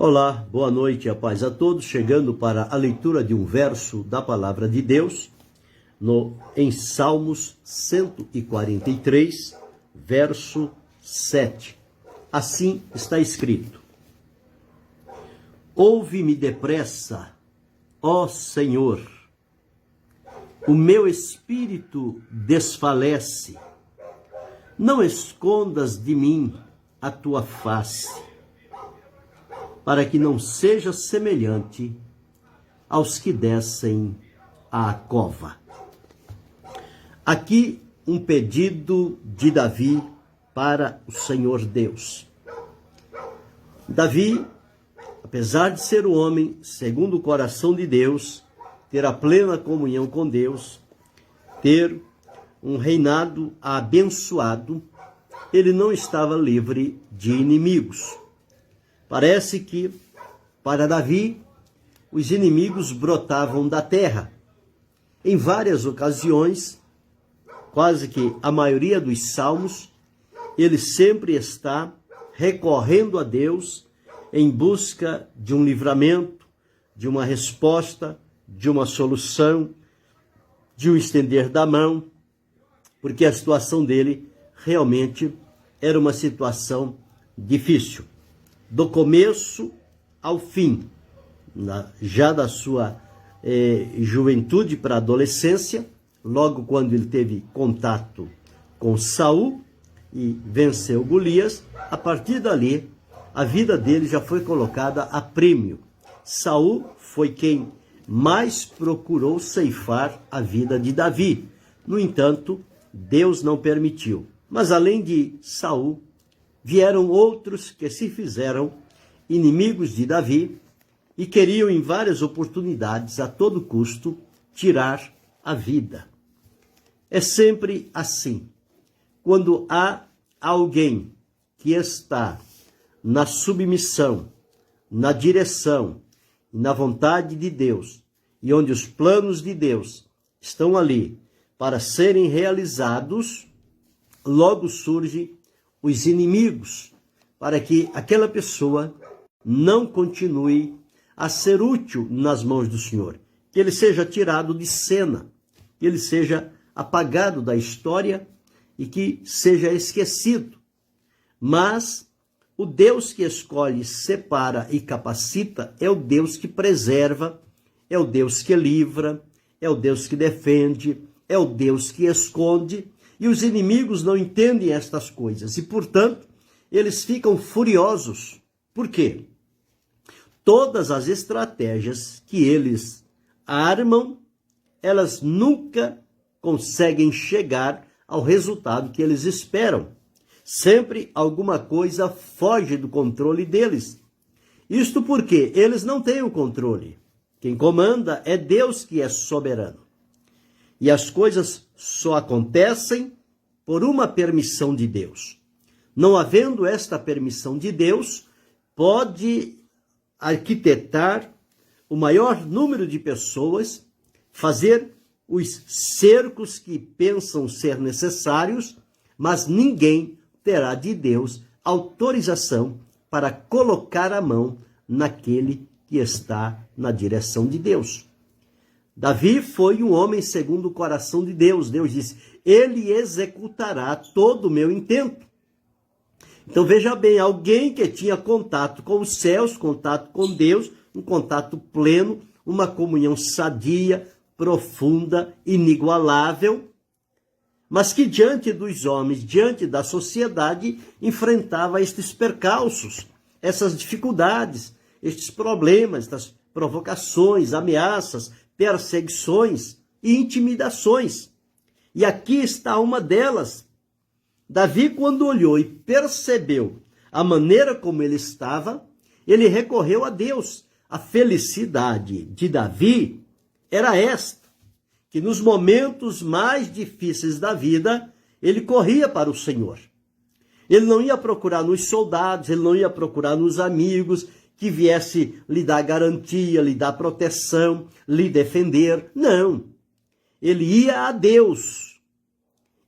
Olá, boa noite, a paz a todos, chegando para a leitura de um verso da Palavra de Deus, em Salmos 143, verso 7. Assim está escrito: Ouve-me depressa, ó Senhor, o meu espírito desfalece, não escondas de mim a tua face, para que não seja semelhante aos que descem à cova. Aqui um pedido de Davi para o Senhor Deus. Davi, apesar de ser um homem segundo o coração de Deus, ter a plena comunhão com Deus, ter um reinado abençoado, ele não estava livre de inimigos. Parece que, para Davi, os inimigos brotavam da terra. Em várias ocasiões, quase que a maioria dos salmos, ele sempre está recorrendo a Deus em busca de um livramento, de uma resposta, de uma solução, de um estender da mão, porque a situação dele realmente era uma situação difícil. Do começo ao fim, já da sua juventude para a adolescência, logo quando ele teve contato com Saul e venceu Golias, a partir dali, a vida dele já foi colocada a prêmio. Saul foi quem mais procurou ceifar a vida de Davi. No entanto, Deus não permitiu. Mas além de Saul, vieram outros que se fizeram inimigos de Davi e queriam em várias oportunidades, a todo custo, tirar a vida. É sempre assim. Quando há alguém que está na submissão, na direção, na vontade de Deus, e onde os planos de Deus estão ali para serem realizados, logo surge os inimigos, para que aquela pessoa não continue a ser útil nas mãos do Senhor, que ele seja tirado de cena, que ele seja apagado da história e que seja esquecido. Mas o Deus que escolhe, separa e capacita é o Deus que preserva, é o Deus que livra, é o Deus que defende, é o Deus que esconde. E os inimigos não entendem estas coisas e, portanto, eles ficam furiosos. Por quê? Todas as estratégias que eles armam, elas nunca conseguem chegar ao resultado que eles esperam. Sempre alguma coisa foge do controle deles. Isto porque eles não têm o controle. Quem comanda é Deus, que é soberano. E as coisas só acontecem por uma permissão de Deus. Não havendo esta permissão de Deus, pode arquitetar o maior número de pessoas, fazer os cercos que pensam ser necessários, mas ninguém terá de Deus autorização para colocar a mão naquele que está na direção de Deus. Davi foi um homem segundo o coração de Deus. Deus disse: ele executará todo o meu intento. Então veja bem, alguém que tinha contato com os céus, contato com Deus, um contato pleno, uma comunhão sadia, profunda, inigualável, mas que diante dos homens, diante da sociedade, enfrentava estes percalços, essas dificuldades, estes problemas, estas provocações, ameaças, perseguições e intimidações. E aqui está uma delas. Davi, quando olhou e percebeu a maneira como ele estava, ele recorreu a Deus. A felicidade de Davi era esta, que nos momentos mais difíceis da vida, ele corria para o Senhor. Ele não ia procurar nos soldados, ele não ia procurar nos amigos, que viesse lhe dar garantia, lhe dar proteção, lhe defender. Não. Ele ia a Deus.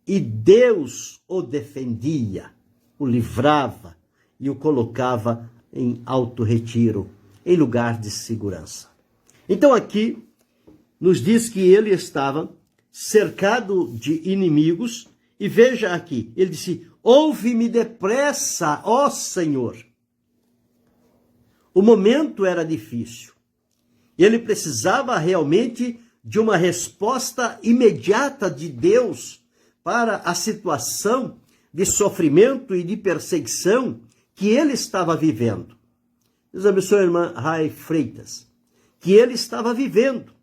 E Deus o defendia, o livrava e o colocava em alto retiro, em lugar de segurança. Então aqui nos diz que ele estava cercado de inimigos, e veja aqui, ele disse: ouve-me depressa, ó Senhor. O momento era difícil. Ele precisava realmente de uma resposta imediata de Deus para a situação de sofrimento e de perseguição que ele estava vivendo. Deus abençoe a irmã Rai Freitas, que ele estava vivendo.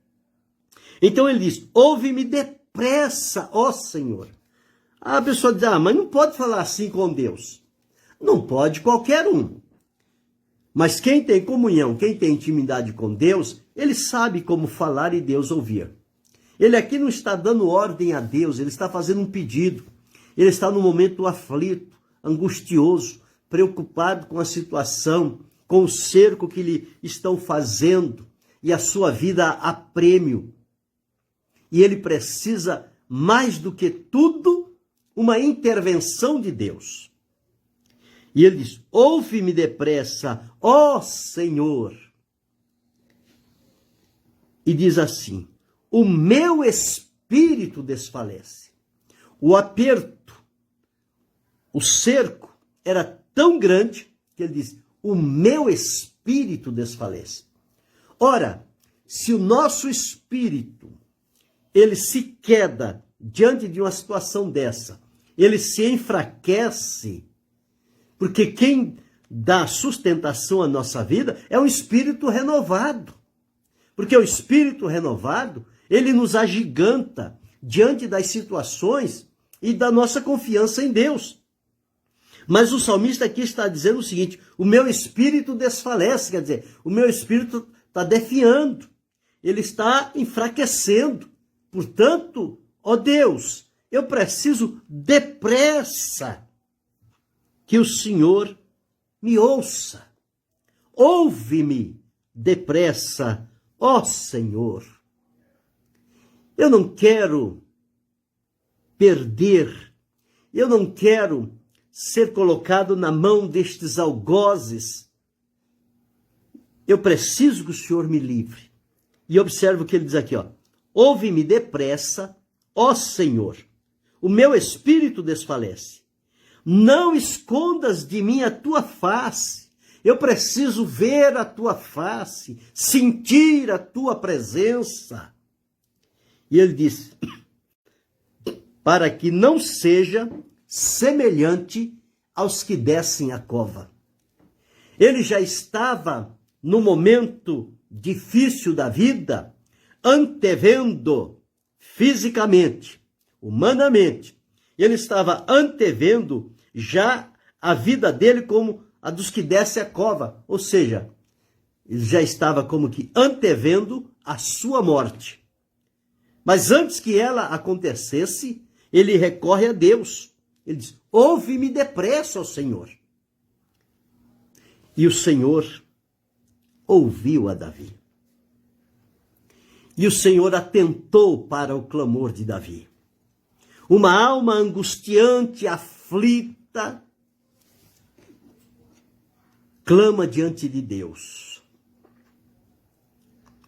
Então ele diz: ouve-me depressa, ó Senhor. A pessoa diz: mas não pode falar assim com Deus. Não pode qualquer um. Mas quem tem comunhão, quem tem intimidade com Deus, ele sabe como falar e Deus ouvir. Ele aqui não está dando ordem a Deus, ele está fazendo um pedido. Ele está num momento aflito, angustioso, preocupado com a situação, com o cerco que lhe estão fazendo e a sua vida a prêmio. E ele precisa, mais do que tudo, uma intervenção de Deus. E ele diz: ouve-me depressa, ó Senhor. E diz assim: o meu espírito desfalece. O aperto, o cerco era tão grande que ele diz: o meu espírito desfalece. Ora, se o nosso espírito ele se queda diante de uma situação dessa, ele se enfraquece, porque quem dá sustentação à nossa vida é um espírito renovado. Porque o espírito renovado, ele nos agiganta diante das situações e da nossa confiança em Deus. Mas o salmista aqui está dizendo o seguinte: o meu espírito desfalece, quer dizer, o meu espírito está definhando, ele está enfraquecendo. Portanto, ó Deus, eu preciso depressa que o Senhor me ouça. Ouve-me depressa, ó Senhor. Eu não quero perder, eu não quero ser colocado na mão destes algozes. Eu preciso que o Senhor me livre. E observa o que ele diz aqui, ó: ouve-me depressa, ó Senhor. O meu espírito desfalece. Não escondas de mim a tua face. Eu preciso ver a tua face, sentir a tua presença. E ele diz: para que não seja semelhante aos que descem a cova. Ele já estava no momento difícil da vida, antevendo fisicamente, humanamente. Ele estava antevendo já a vida dele como a dos que descem a cova. Ou seja, ele já estava como que antevendo a sua morte. Mas antes que ela acontecesse, ele recorre a Deus. Ele diz: ouve-me depressa, ó Senhor. E o Senhor ouviu a Davi. E o Senhor atentou para o clamor de Davi. Uma alma angustiante, aflita, clama diante de Deus.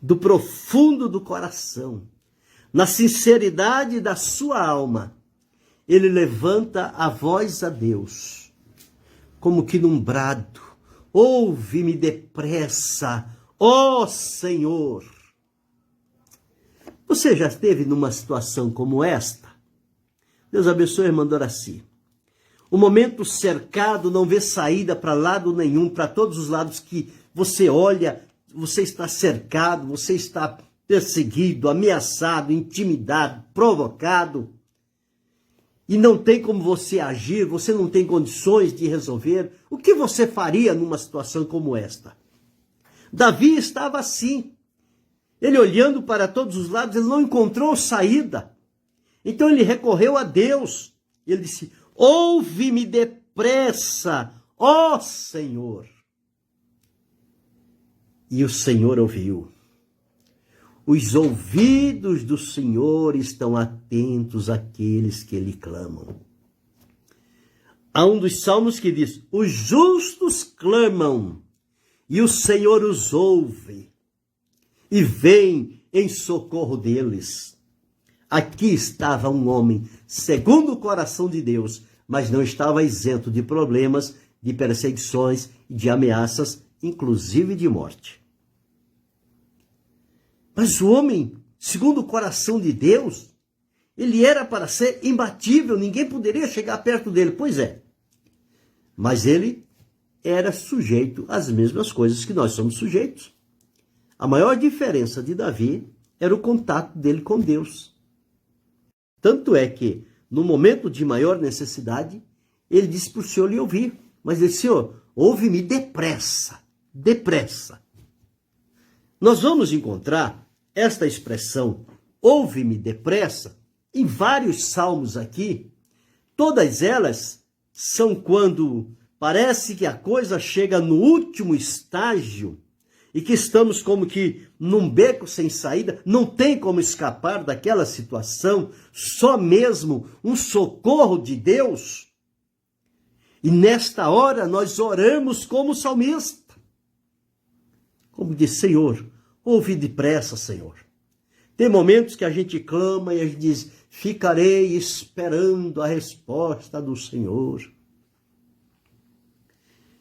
Do profundo do coração, na sinceridade da sua alma, ele levanta a voz a Deus, como que num brado: ouve-me depressa, ó Senhor. Você já esteve numa situação como esta? Deus abençoe a irmã Doraci. O momento cercado, não vê saída para lado nenhum, para todos os lados que você olha, você está cercado, você está perseguido, ameaçado, intimidado, provocado. E não tem como você agir, você não tem condições de resolver. O que você faria numa situação como esta? Davi estava assim. Ele olhando para todos os lados, ele não encontrou saída. Então ele recorreu a Deus. Ele disse: ouve-me depressa, ó Senhor. E o Senhor ouviu. Os ouvidos do Senhor estão atentos àqueles que lhe clamam. Há um dos salmos que diz: os justos clamam e o Senhor os ouve e vem em socorro deles. Aqui estava um homem segundo o coração de Deus, mas não estava isento de problemas, de perseguições e de ameaças, inclusive de morte. Mas o homem, segundo o coração de Deus, ele era para ser imbatível, ninguém poderia chegar perto dele. Pois é, mas ele era sujeito às mesmas coisas que nós somos sujeitos. A maior diferença de Davi era o contato dele com Deus. Tanto é que, no momento de maior necessidade, ele disse para o Senhor lhe ouvir. Mas ele disse: Senhor, ouve-me depressa, depressa. Nós vamos encontrar esta expressão, ouve-me depressa, em vários salmos aqui. Todas elas são quando parece que a coisa chega no último estágio e que estamos como que num beco sem saída, não tem como escapar daquela situação, só mesmo um socorro de Deus. E nesta hora nós oramos como salmista. Como diz: Senhor, ouve depressa, Senhor. Tem momentos que a gente clama e a gente diz: ficarei esperando a resposta do Senhor.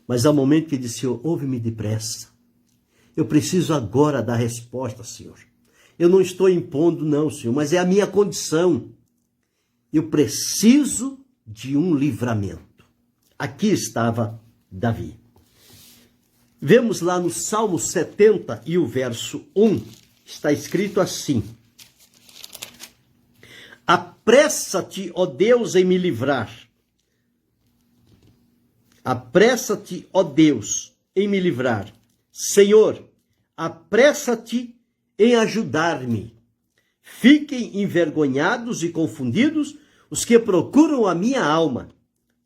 Mas há um momento que diz: Senhor, ouve-me depressa. Eu preciso agora dar resposta, Senhor. Eu não estou impondo, não, Senhor, mas é a minha condição. Eu preciso de um livramento. Aqui estava Davi. Vemos lá no Salmo 70 e o verso 1, está escrito assim: apressa-te, ó Deus, em me livrar. Apressa-te, ó Deus, em me livrar. Senhor, apressa-te em ajudar-me. Fiquem envergonhados e confundidos os que procuram a minha alma.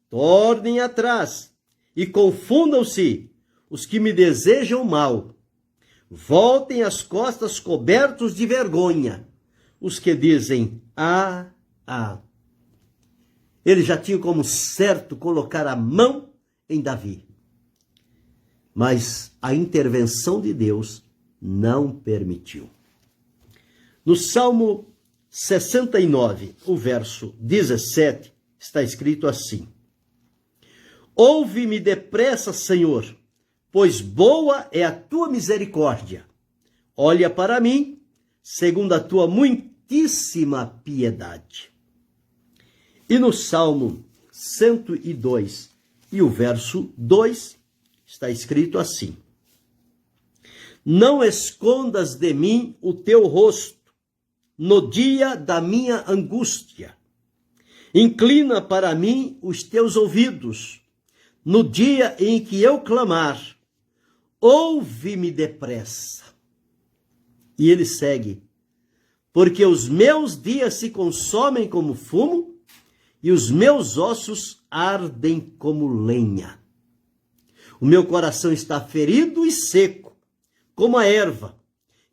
Tornem atrás e confundam-se os que me desejam mal. Voltem as costas cobertos de vergonha os que dizem: ah, ah. Ele já tinha como certo colocar a mão em Davi. Mas a intervenção de Deus não permitiu. No Salmo 69, o verso 17, está escrito assim: ouve-me depressa, Senhor, pois boa é a tua misericórdia. Olha para mim, segundo a tua muitíssima piedade. E no Salmo 102, e o verso 2, está escrito assim: não escondas de mim o teu rosto no dia da minha angústia. Inclina para mim os teus ouvidos no dia em que eu clamar. Ouve-me depressa. E ele segue: porque os meus dias se consomem como fumo e os meus ossos ardem como lenha. O meu coração está ferido e seco, como a erva,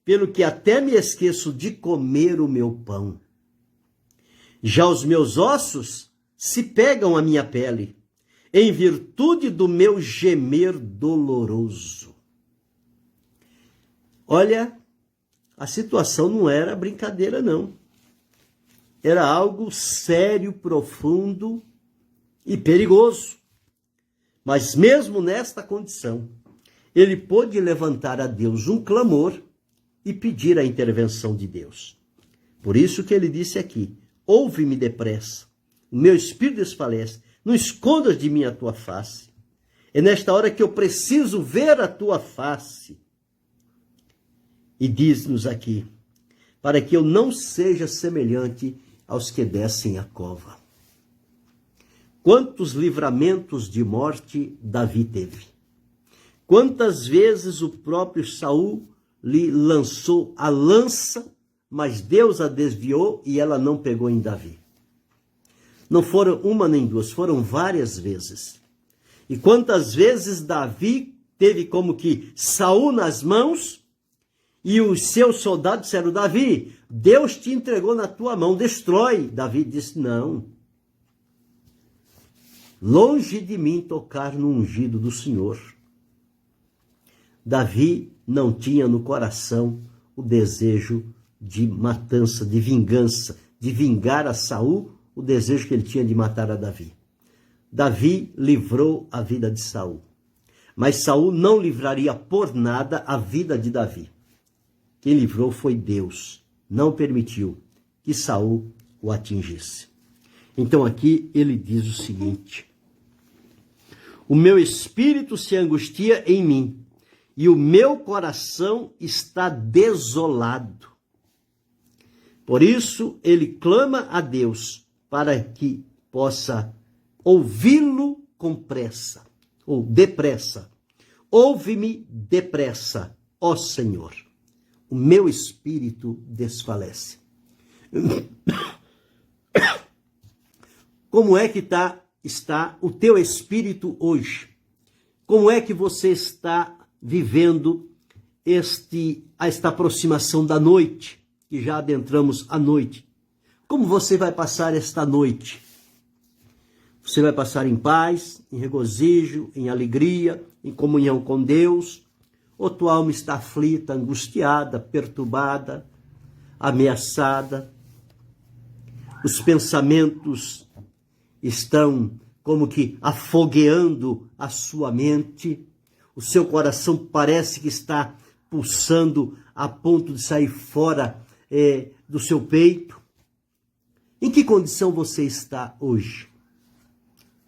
pelo que até me esqueço de comer o meu pão. Já os meus ossos se pegam à minha pele, em virtude do meu gemer doloroso. Olha, a situação não era brincadeira, não. Era algo sério, profundo e perigoso. Mas mesmo nesta condição, ele pôde levantar a Deus um clamor e pedir a intervenção de Deus. Por isso que ele disse aqui: ouve-me depressa, o meu espírito desfalece, não escondas de mim a tua face. É nesta hora que eu preciso ver a tua face. E diz-nos aqui: para que eu não seja semelhante aos que descem a cova. Quantos livramentos de morte Davi teve? Quantas vezes o próprio Saul lhe lançou a lança, mas Deus a desviou e ela não pegou em Davi. Não foram uma nem duas, foram várias vezes. E quantas vezes Davi teve como que Saul nas mãos e os seus soldados disseram: Davi, Deus te entregou na tua mão, destrói. Davi disse: não. Longe de mim tocar no ungido do Senhor. Davi não tinha no coração o desejo de matança, de vingança, de vingar a Saul, o desejo que ele tinha de matar a Davi. Davi livrou a vida de Saul, mas Saul não livraria por nada a vida de Davi. Quem livrou foi Deus, não permitiu que Saul o atingisse. Então aqui ele diz o seguinte: o meu espírito se angustia em mim, e o meu coração está desolado. Por isso ele clama a Deus para que possa ouvi-lo com pressa, ou depressa. Ouve-me depressa, ó Senhor. O meu espírito desfalece. Como é que está o teu espírito hoje? Como é que você está vivendo esta aproximação da noite, que já adentramos a noite? Como você vai passar esta noite? Você vai passar em paz, em regozijo, em alegria, em comunhão com Deus? Ou tua alma está aflita, angustiada, perturbada, ameaçada? Os pensamentos estão como que afogueando a sua mente. O seu coração parece que está pulsando a ponto de sair fora do seu peito. Em que condição você está hoje?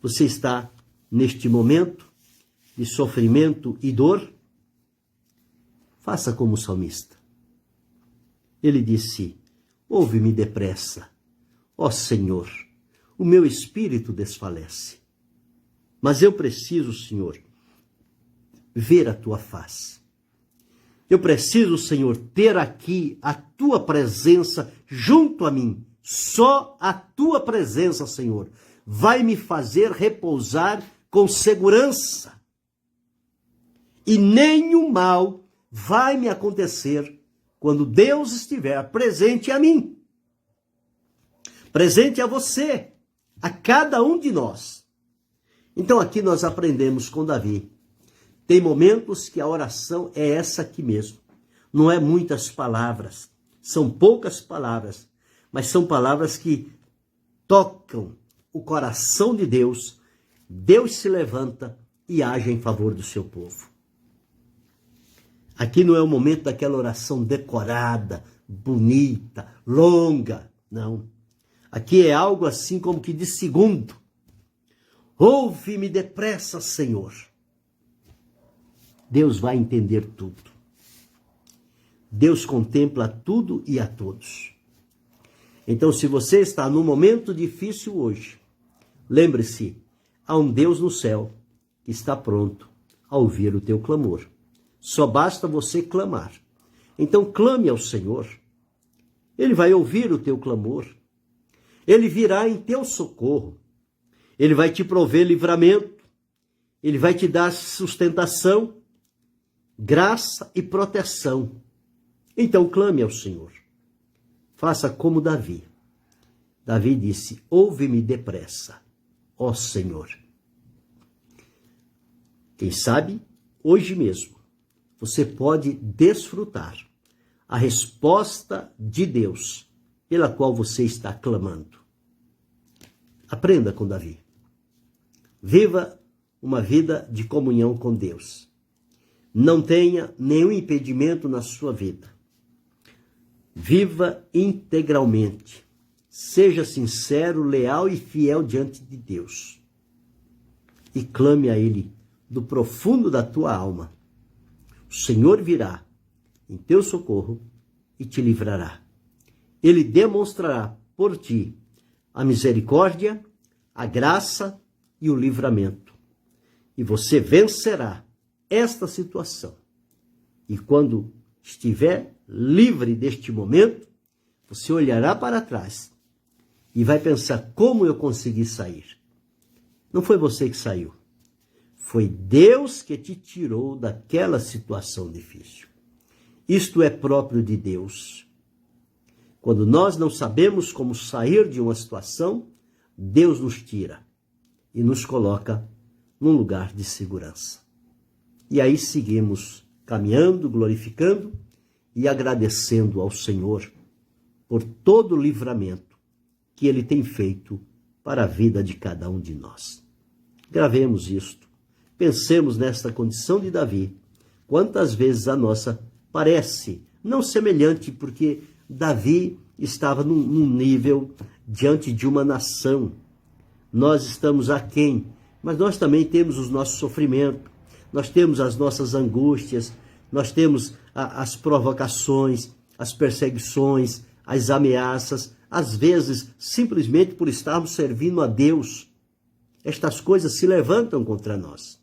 Você está neste momento de sofrimento e dor? Faça como o salmista. Ele disse: ouve-me depressa, ó Senhor, o meu espírito desfalece. Mas eu preciso, Senhor, ver a tua face. Eu preciso, Senhor, ter aqui a tua presença junto a mim. Só a tua presença, Senhor, vai me fazer repousar com segurança. E nenhum mal vai me acontecer quando Deus estiver presente a mim, presente a você, a cada um de nós. Então aqui nós aprendemos com Davi. Tem momentos que a oração é essa aqui mesmo. Não é muitas palavras, são poucas palavras, mas são palavras que tocam o coração de Deus. Deus se levanta e age em favor do seu povo. Aqui não é o momento daquela oração decorada, bonita, longa, não. Aqui é algo assim como que de segundo. Ouve-me depressa, Senhor. Deus vai entender tudo. Deus contempla tudo e a todos. Então, se você está num momento difícil hoje, lembre-se, há um Deus no céu que está pronto a ouvir o teu clamor. Só basta você clamar. Então clame ao Senhor. Ele vai ouvir o teu clamor. Ele virá em teu socorro. Ele vai te prover livramento. Ele vai te dar sustentação, graça e proteção. Então clame ao Senhor. Faça como Davi. Davi disse: ouve-me depressa, ó Senhor. Quem sabe, hoje mesmo, você pode desfrutar a resposta de Deus pela qual você está clamando. Aprenda com Davi. Viva uma vida de comunhão com Deus. Não tenha nenhum impedimento na sua vida. Viva integralmente. Seja sincero, leal e fiel diante de Deus. E clame a Ele do profundo da tua alma. O Senhor virá em teu socorro e te livrará. Ele demonstrará por ti a misericórdia, a graça e o livramento. E você vencerá esta situação. E quando estiver livre deste momento, você olhará para trás e vai pensar: como eu consegui sair? Não foi você que saiu. Foi Deus que te tirou daquela situação difícil. Isto é próprio de Deus. Quando nós não sabemos como sair de uma situação, Deus nos tira e nos coloca num lugar de segurança. E aí seguimos caminhando, glorificando e agradecendo ao Senhor por todo o livramento que Ele tem feito para a vida de cada um de nós. Gravemos isto. Pensemos nesta condição de Davi. Quantas vezes a nossa parece não semelhante, porque Davi estava num nível diante de uma nação. Nós estamos aquém, mas nós também temos os nossos sofrimentos, nós temos as nossas angústias, nós temos as provocações, as perseguições, as ameaças, às vezes simplesmente por estarmos servindo a Deus. Estas coisas se levantam contra nós.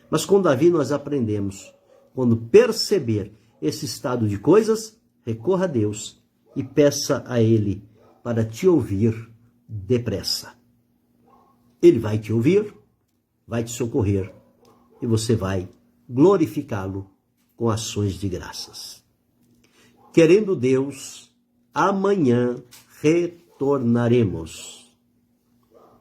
Mas com Davi nós aprendemos, quando perceber esse estado de coisas, recorra a Deus e peça a Ele para te ouvir depressa. Ele vai te ouvir, vai te socorrer e você vai glorificá-lo com ações de graças. Querendo Deus, amanhã retornaremos.